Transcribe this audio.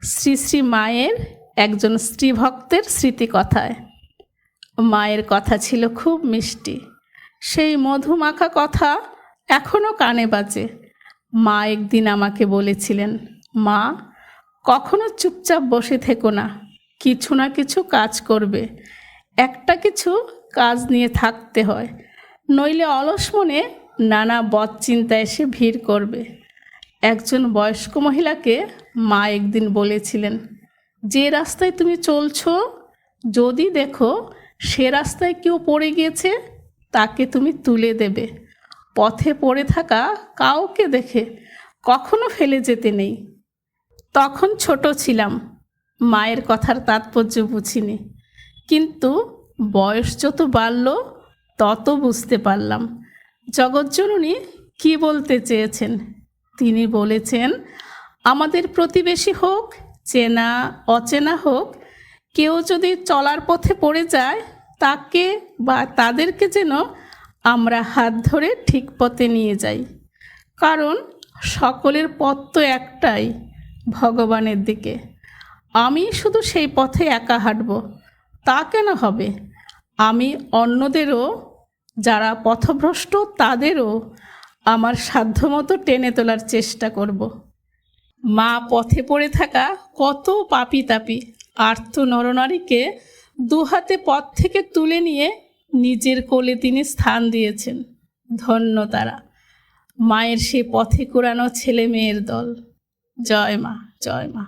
শ্রী শ্রী মায়ের একজন স্ত্রীভক্তের স্মৃতিকথায়। মায়ের কথা ছিল খুব মিষ্টি, সেই মধুমাখা কথা এখনও কানে বাজে। মা একদিন আমাকে বলেছিলেন, মা, কখনো চুপচাপ বসে থেকো না, কিছু না কিছু কাজ করবে। একটা কিছু কাজ নিয়ে থাকতে হয়, নইলে অলস মনে নানা বদচিন্তা এসে ভিড় করবে। একজন বয়স্ক মহিলাকে মা একদিন বলেছিলেন, যে রাস্তায় তুমি চলছো, যদি দেখো সে রাস্তায় কেউ পড়ে গিয়েছে, তাকে তুমি তুলে দেবে। পথে পড়ে থাকা কাউকে দেখে কখনো ফেলে যেতে নেই। তখন ছোট ছিলাম, মায়ের কথার তাৎপর্য বুঝিনি, কিন্তু বয়স যত বাড়ল তত বুঝতে পারলাম জগৎজননী কী বলতে চেয়েছেন। তিনি বলেছেন, আমাদের প্রতিবেশী হোক, চেনা অচেনা হোক, কেউ যদি চলার পথে পড়ে যায়, তাকে বা তাদেরকে যেন আমরা হাত ধরে ঠিক পথে নিয়ে যাই। কারণ সকলের পথ তো একটাই, ভগবানের দিকে। আমি শুধু সেই পথে একা হাঁটব তা কেন হবে? আমি অন্যদেরও, যারা পথভ্রষ্ট তাদেরও আমার সাধ্যমতো টেনে তোলার চেষ্টা করব। মা পথে পড়ে থাকা কত পাপী তাপী আর্ত নরনারীকে দুহাতে পথ থেকে তুলে নিয়ে নিজের কোলে তিনি স্থান দিয়েছেন। ধন্য তারা, মায়ের সে পথে কুড়ানো ছেলে মেয়ের দল। জয় মা, জয় মা।